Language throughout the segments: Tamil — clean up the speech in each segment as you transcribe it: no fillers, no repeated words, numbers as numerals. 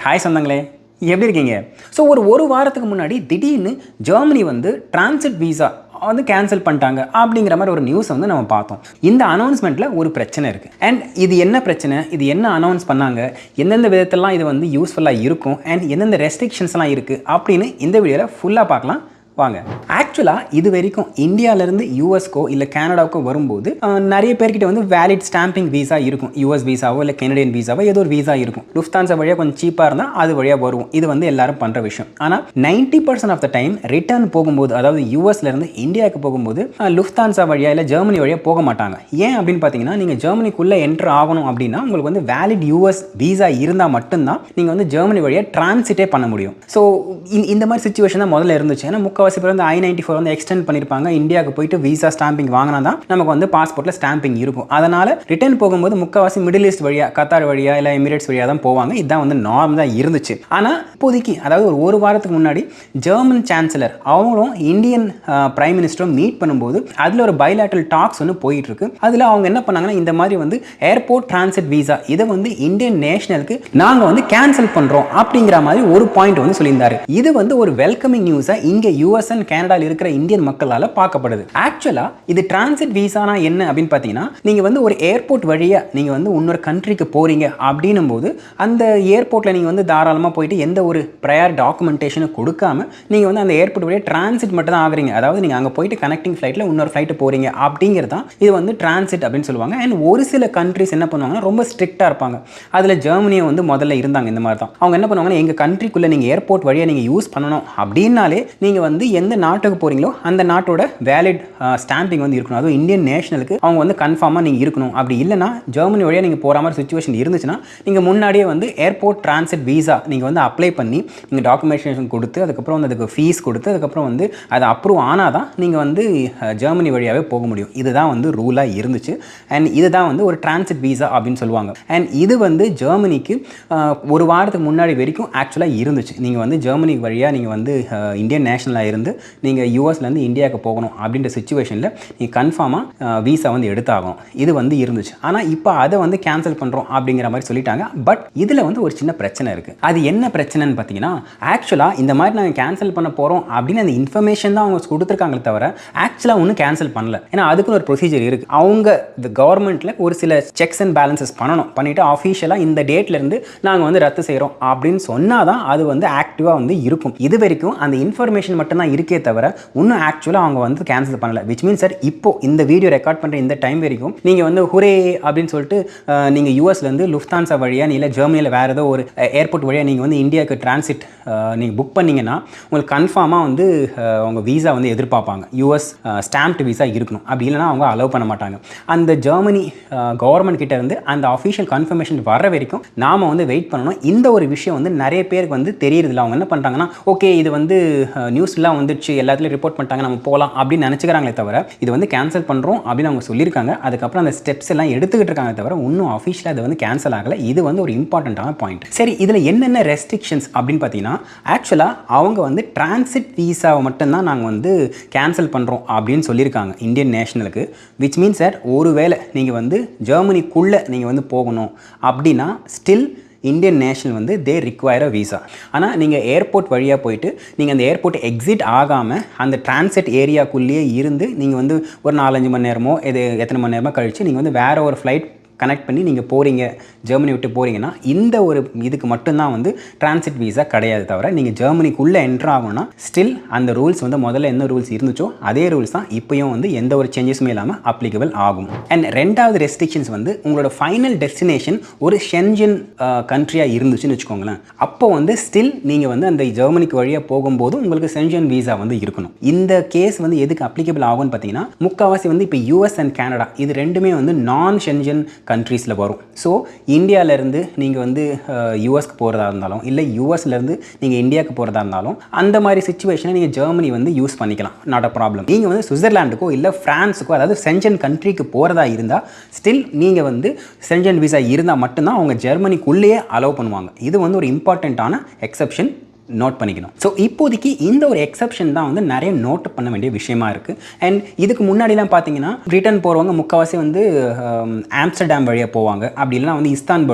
ஹாய் சொந்தங்களே, எப்படி இருக்கீங்க? ஸோ ஒரு வாரத்துக்கு முன்னாடி திடீர்னு ஜெர்மனி வந்து டிரான்சிட் வீசா வந்து கேன்சல் பண்ணிட்டாங்க அப்படிங்கிற மாதிரி ஒரு நியூஸ் வந்து நம்ம பார்த்தோம். இந்த அனௌன்ஸ்மெண்ட்டில் ஒரு பிரச்சனை இருக்குது. அண்ட் இது என்ன பிரச்சனை, இது என்ன அனௌன்ஸ் பண்ணாங்க, எந்தெந்த விதத்திலலாம் இது வந்து யூஸ்ஃபுல்லாக இருக்கும், அண்ட் எந்தெந்த ரெஸ்ட்ரிக்ஷன்ஸ்லாம் இருக்குது அப்படின்னு இந்த வீடியோவில் ஃபுல்லாக பார்க்கலாம் வாங்க. ஆக்சுவலாக இது வரைக்கும் இந்தியாவிலேருந்து யூஎஸ்க்கோ இல்லை கனடாவுக்கோ வரும்போது நிறைய பேர்கிட்ட வந்து வேலிட் ஸ்டாம்பிங் வீசா இருக்கும். யூஎஸ் வீசாவோ இல்லை கெனடியன் வீசாவோ ஏதோ ஒரு வீசா இருக்கும். லுஃப்தான்சா வழியாக கொஞ்சம் சீப்பாக இருந்தால் அது வழியாக வரும். இது வந்து எல்லாரும் பண்ணுற விஷயம். ஆனால் 90% ஆஃப் த டைம் ரிட்டர்ன் போகும்போது, அதாவது யூஎஸ்லேருந்து இந்தியாவுக்கு போகும்போது லுஃப்தான்சா வழியாக இல்லை ஜெர்மனி வழியாக போக மாட்டாங்க. ஏன் அப்படின்னு பார்த்தீங்கன்னா, நீங்கள் ஜெர்மனிக்குள்ளே என்ட்ரு ஆகணும் அப்படின்னா உங்களுக்கு வந்து வேலிட் யூஎஸ் வீசா இருந்தால் மட்டும்தான் நீங்கள் வந்து ஜெர்மனி வழியாக டிரான்சிட்டே பண்ண முடியும். ஸோ இந்த மாதிரி சுச்சுவேஷன் தான் முதல்ல இருந்துச்சு. ஏன்னா முக்கால்வாசி பேர் வந்து I-94 வந்து எக்ஸ்டெண்ட் பண்ணியிருப்பாங்க. இந்தியாவுக்கு போயிட்டு வீசா ஸ்டாம்பிங் வாங்கினா தான் நமக்கு வந்து பாஸ்போர்ட்டில் ஸ்டாம்பிங் இருக்கும். அதனால் ரிட்டர்ன் போகும்போது முக்கால்வாசி மிடில் ஈஸ்ட் வழியாக, கத்தார் வழியாக இல்லை எமிரேட்ஸ் வழியாக தான் போவாங்க. இதுதான் வந்து நார்மல் தான் இருந்துச்சு. ஆனால் இப்போதைக்கு, அதாவது ஒரு வாரத்துக்கு முன்னாடி ஜெர்மன் சான்சலர் அவங்களும் இந்தியன் பிரைம் மினிஸ்டரும் மீட் பண்ணும்போது அதில் ஒரு பைலேட்டரல் டாக்ஸ் வந்து போயிட்டு இருக்கு. அதில் அவங்க என்ன பண்ணாங்கன்னா, இந்த மாதிரி வந்து ஏர்போர்ட் டிரான்சிட் வீசா இதை வந்து இந்தியன் நேஷனலுக்கு நாங்கள் வந்து கேன்சல் பண்ணுறோம் அப்படிங்கிற மாதிரி ஒரு பாயிண்ட் வந்து சொல்லியிருந்தாரு. இது வந்து ஒரு வெல்கமிங் நியூஸாக இங்கே யூஎஸ் அண்ட் கனடாவில் இருக்கிற இந்தியன் மக்களால் பார்க்கப்படுது. ஆக்சுவலாக இது டிரான்சிட் வீசானா என்ன அப்படின்னு பார்த்தீங்கன்னா, நீங்கள் வந்து ஒரு ஏர்போர்ட் வழியாக நீங்கள் வந்து இன்னொரு கண்ட்ரிக்கு போகிறீங்க அப்படின்னும் போது அந்த ஏர்போர்ட்டில் நீங்கள் வந்து தாராளமாக போயிட்டு எந்த ஒரு ப்ரையர் டாக்குமெண்டேஷனும் கொடுக்காம நீங்கள் வந்து அந்த ஏர்போர்ட் வழியாக டிரான்சிட் மட்டும் தான் ஆகுறீங்க. அதாவது நீங்கள் அங்கே போயிட்டு கனெக்டிங் ஃப்ளைட்டில் இன்னொரு ஃப்ளைட்டு போகிறீங்க அப்படிங்கிறது தான் இது வந்து டிரான்சிட் அப்படின்னு சொல்லுவாங்க. அண்ட் ஒரு சில கண்ட்ரிஸ் என்ன பண்ணுவாங்கன்னா, ரொம்ப ஸ்ட்ரிக்டாக இருப்பாங்க. அதில் ஜெர்மனியை வந்து முதல்ல இருந்தாங்க இந்த மாதிரி தான். அவங்க என்ன பண்ணுவாங்கன்னா, எங்கள் கண்ட்ரிக்குள்ளே நீங்கள் ஏர்போர்ட் வழியாக நீங்கள் யூஸ் பண்ணணும் அப்படின்னாலே நீங்கள் வந்து எந்த நாட்டுக்கு போகிறீங்களோ அந்த நாட்டோட வேலிட் ஸ்டாம்பிங் வந்து இருக்கணும். அதுவும் இந்தியன் நேஷனலுக்கு அவங்க வந்து கன்ஃபார்மாக நீங்கள் இருக்கணும். அப்படி இல்லைனா ஜெர்மனி வழியாக நீங்கள் போகிற மாதிரி சுச்சுவேஷன் இருந்துச்சுன்னா நீங்கள் முன்னாடியே வந்து ஏர்போர்ட் டிரான்சிட் வீசா நீங்கள் வந்து அப்ளை பண்ணி நீங்கள் டாக்குமெண்டேஷன் கொடுத்து அதுக்கப்புறம் வந்து அதுக்கு ஃபீஸ் கொடுத்து அதுக்கப்புறம் வந்து அதை அப்ரூவ் ஆனால் தான் நீங்கள் வந்து ஜெர்மனி வழியாகவே போக முடியும். இதுதான் வந்து ரூலாக இருந்துச்சு. அண்ட் இதுதான் வந்து ஒரு டிரான்சிட் வீசா அப்படின்னு சொல்லுவாங்க. அண்ட் இது வந்து ஜெர்மனிக்கு ஒரு வாரத்துக்கு முன்னாடி வரைக்கும் ஆக்சுவலாக இருந்துச்சு. நீங்கள் வந்து ஜெர்மனி வழியாக நீங்கள் வந்து இந்தியன் நேஷனலாக இருந்து நீங்கள் யூஎஸ்லேருந்து இந்தியாவுக்கு போகணும் அப்படின்ற சுச்சுவேஷனில் நீங்கள் கன்ஃபார்மாக வீசா வந்து எடுத்தாகும். இது வந்து இருந்துச்சு. ஆனால் இப்போ அதை வந்து கேன்சல் பண்ணுறோம் அப்படிங்கிற மாதிரி சொல்லிட்டாங்க. பட் இதில் வந்து ஒரு சின்ன பிரச்சனை இருக்குது. அது என்ன பிரச்சனைன்னு பார்த்தீங்கன்னா, ஆக்சுவலாக இந்த மாதிரி நாங்கள் கேன்சல் பண்ண போகிறோம் அப்படின்னு அந்த இன்ஃபர்மேஷன் தான் அவங்க கொடுத்துருக்காங்களே தவிர ஆக்சுவலாக ஒன்றும் கேன்சல் பண்ணல. ஏன்னா அதுக்குன்னு ஒரு ப்ரொசீஜர் இருக்குது. அவங்க இந்த கவர்மெண்ட்டில் ஒரு சில செக்ஸ் அண்ட் பேலன்சஸ் பண்ணணும். பண்ணிவிட்டு ஆஃபீஷியலாக இந்த டேட்லேருந்து நாங்கள் வந்து ரத்து செய்கிறோம் அப்படின்னு சொன்னால் தான் அது வந்து ஆக்டிவாக வந்து இருக்கும். இது வரைக்கும் அந்த இன்ஃபர்மேஷன் மட்டும்தான் இருக்கே தவிர இன்னும் ஆக்சுவலாக அவங்க வந்து கேன்சல் பண்ணல. விச் மீன்ஸ் சார், இப்போ இந்த வீடியோ ரெக்கார்ட் பண்ணுற இந்த டைம் வரைக்கும் நீங்கள் வந்து ஹுரே அப்படின்னு சொல்லிட்டு நீங்கள் யூஎஸ்லேருந்து லுஃப்தான்சா வழியாக இல்லை ஜெர்மனியில் வேறு ஏதோ ஒரு ஏர்போர்ட் வழியாக நீங்கள் வந்து இந்தியாவுக்கு டிரான்சிட் நீங்கள் புக் பண்ணிங்கன்னா உங்களுக்கு கன்ஃபார்மாக வந்து அவங்க வீசா வந்து எதிர்பார்ப்பாங்க. யூஎஸ் ஸ்டாம்ப்டு வீசா இருக்கணும். அப்படி இல்லைனா அவங்க அலோவ் பண்ண மாட்டாங்க. அந்த ஜெர்மனி கவர்மெண்ட் கிட்ட இருந்து அந்த அஃபிஷியல் கன்ஃபர்மேஷன் வர வரைக்கும் நாம் வந்து வெயிட் பண்ணணும். இந்த ஒரு விஷயம் வந்து நிறைய பேருக்கு வந்து தெரியறதில்ல. அவங்க என்ன பண்ணுறாங்கன்னா, ஓகே இது வந்து நியூஸ்லாம் வந்துடுச்சு, எல்லாத்துலேயும் ரிப்போர்ட் பண்ணிட்டாங்க, நம்ம போகலாம் அப்படின்னு நினச்சிக்கிறாங்களே தவிர இது வந்து கேன்சல் பண்ணுறோம் அப்படின்னு அவங்க சொல்லியிருக்காங்க. அதுக்கப்புறம் அந்த ஸ்டெப்ஸ் எல்லாம் எடுத்துக்கிட்டு இருக்காங்க தவிர இன்னும் அஃபிஷியலாக அது வந்து கேன்சல் ஆகலை. இது வந்து ஒரு இம்பார்ட்டண்ட்டான பாயிண்ட். சரி, இதில் என்னென்ன ரெஸ்ட்ரிக்ஷன்ஸ் அப்படின்னு பார்த்தீங்கன்னா, ஆக்சுவலாக அவங்க வந்து டிரான்சிட் வீசாவை மட்டும்தான் நாங்கள் வந்து கேன்சல் பண்ணுறோம் அப்படின்னு சொல்லியிருக்காங்க இந்தியன் நேஷனலுக்கு. விச் மீன்ஸ் சார், ஒருவேளை நீங்கள் வந்து ஜெர்மனிக்குள்ளே நீங்கள் வந்து போகணும் அப்படின்னா ஸ்டில் இந்தியன் நேஷனல் வந்து தே ரிக்வயர் அ வீசா. ஆனால் நீங்கள் ஏர்போர்ட் வழியாக போயிட்டு நீங்கள் அந்த ஏர்போர்ட் எக்ஸிட் ஆகாமல் அந்த டிரான்சிட் ஏரியாக்குள்ளேயே இருந்து நீங்கள் வந்து ஒரு 4-5 மணி நேரமோ எத்தனை மணி நேரமோ கழித்து நீங்கள் வந்து வேறு ஒரு ஃப்ளைட் கனெக்ட் பண்ணி நீங்கள் போகிறீங்க, ஜெர்மனி விட்டு போகிறீங்கன்னா இந்த ஒரு இதுக்கு மட்டும்தான் வந்து டிரான்சிட் வீசா கிடையாது. தவிர நீங்கள் ஜெர்மனிக்குள்ளே என்ட்ரு ஆகணும்னா ஸ்டில் அந்த ரூல்ஸ் வந்து முதல்ல என்ன ரூல்ஸ் இருந்துச்சோ அதே ரூல்ஸ் தான் இப்போயும் வந்து எந்த ஒரு சேஞ்சஸுமே இல்லாமல் அப்ளிகபிள் ஆகும். அண்ட் ரெண்டாவது ரெஸ்ட்ரிக்ஷன்ஸ் வந்து உங்களோட ஃபைனல் டெஸ்டினேஷன் ஒரு ஷென்ஜன் கண்ட்ரியாக இருந்துச்சுன்னு வச்சுக்கோங்களேன். அப்போ வந்து ஸ்டில் நீங்கள் வந்து அந்த ஜெர்மனிக்கு வழியாக போகும்போது உங்களுக்கு ஷென்ஜன் வீசா வந்து இருக்கணும். இந்த கேஸ் வந்து எதுக்கு அப்ளிகபிள் ஆகும்னு பார்த்தீங்கன்னா, முக்கால்வாசி வந்து இப்போ யூஎஸ் அண்ட் கனடா இது ரெண்டுமே வந்து நான் ஷென்ஜன் கண்ட்ரீஸில் வரும். ஸோ இந்தியாவிலேருந்து நீங்கள் வந்து யூஎஸ்க்கு போகிறதா இருந்தாலும் இல்லை யூஎஸ்லேருந்து நீங்கள் இந்தியாவுக்கு போகிறதா இருந்தாலும் அந்த மாதிரி சிச்சுவேஷனை நீங்கள் ஜெர்மனி வந்து யூஸ் பண்ணிக்கலாம். Not a problem. நீங்கள் வந்து சுவிட்சர்லாண்டுக்கோ இல்லை ஃப்ரான்ஸுக்கோ, அதாவது சென்ஜன் கண்ட்ரிக்கு போகிறதா இருந்தால் ஸ்டில் நீங்கள் வந்து சென்ஜன் வீசா இருந்தால் மட்டும்தான் அவங்க ஜெர்மனிக்குள்ளேயே அலோவ் பண்ணுவாங்க. இது வந்து ஒரு இம்பார்ட்டண்ட்டான எக்ஸப்ஷன் நோட் பண்ணிக்கணும். ஸோ இப்போதைக்கு இந்த ஒரு எக்ஸப்ஷன் தான் வந்து நிறைய நோட் பண்ண வேண்டிய விஷயமா இருக்குது. அண்ட் இதுக்கு முன்னாடிலாம் பார்த்தீங்கன்னா ரிட்டர்ன் போகிறவங்க முக்கால்வாசி வந்து ஆம்ஸ்டர்டாம் வழியாக போவாங்க, அப்படி இல்லைனா வந்து இஸ்தான்புல்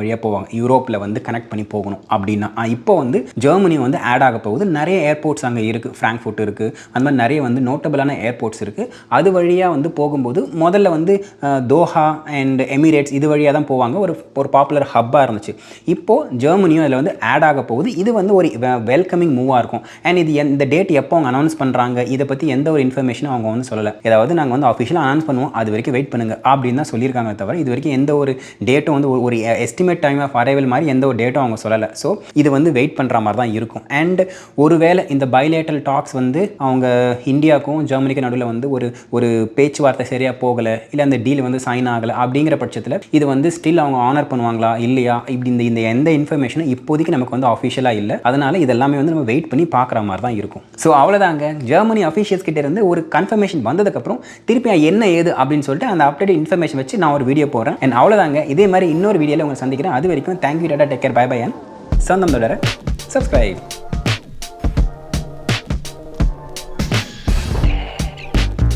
வழியாக போவாங்க, யூரோப்பில் வந்து கனெக்ட் பண்ணி போகணும் அப்படின்னா. இப்போ வந்து ஜெர்மனி வந்து ஆட் ஆக போகுது. நிறைய ஏர்போர்ட்ஸ் அங்கே இருக்குது, ஃப்ராங்க்ஃபர்ட் இருக்குது, அந்த மாதிரி நிறைய வந்து நோட்டபிளான ஏர்போர்ட்ஸ் இருக்குது. அது வழியாக வந்து போகும்போது முதல்ல வந்து தோஹா அண்ட் எமிரேட்ஸ் இது வழியாக தான் போவாங்க, ஒரு பாப்புலர் ஹப்பாக இருந்துச்சு. இப்போது ஜெர்மனியும் அதில் வந்து ஆட் ஆக போகுது. இது வந்து ஒரு வெல்கமிங் மூவாக இருக்கும். அண்ட் இது இந்த டேட் எப்போ அவங்க அனௌன்ஸ் பண்ணுறாங்க இதை பற்றி எந்த ஒரு இன்ஃபர்மேஷனும் அவங்க வந்து சொல்லலை. ஏதாவது நாங்கள் வந்து அஃபிஷியலாக அனௌன்ஸ் பண்ணுவோம், அது வரைக்கும் வெயிட் பண்ணுங்க அப்படின்னு தான் சொல்லியிருக்காங்க தவிர இது வரைக்கும் எந்த ஒரு டேட்டும் வந்து ஒரு எஸ்டிமேட் டைம் ஆஃப் அரைவல் மாதிரி எந்த ஒரு டேட்டும் அவங்க சொல்லலை. ஸோ இது வந்து வெயிட் பண்ணுற மாதிரி தான் இருக்கும். அண்ட் ஒருவேளை இந்த பைலேட்டரல் டாக்ஸ் வந்து அவங்க இந்தியாவுக்கும் ஜெர்மனிக்கும் நடுவில் வந்து ஒரு பேச்சுவார்த்தை சரியாக போகலை, இல்லை அந்த டீல் வந்து சைன் ஆகலை அப்படிங்கிற பட்சத்தில் இது வந்து ஸ்டில் அவங்க ஆனர் பண்ணுவாங்களா இல்லையா, இப்படி இந்த எந்த இன்ஃபர்மேஷனும் இப்போதைக்கு நமக்கு வந்து அஃபிஷியலாக இல்லை. அதனால இதெல்லாமே வந்து நம்ம வெயிட் பண்ணி பார்க்குற மாதிரி தான் இருக்கும். ஸோ அவ்வளோதாங்க, ஜெர்மனி அஃபிஷியல்ஸ் கிட்ட இருந்து ஒரு கன்ஃபர்மேஷன் வந்ததுக்கப்புறம் திருப்பி என்ன ஏது அப்படின்னு சொல்லிட்டு அந்த அப்டேட் இன்ஃபர்மேஷன் வச்சு நான் ஒரு வீடியோ போடுறேன். அண்ட் அவ்வளோதாங்க, இதே மாதிரி இன்னொரு வீடியோவில் உங்களை சந்திக்கிறேன். அது வரைக்கும் thank you tata, take care, bye bye, and சொந்தம் தொடர சப்ஸ்கிரைப்.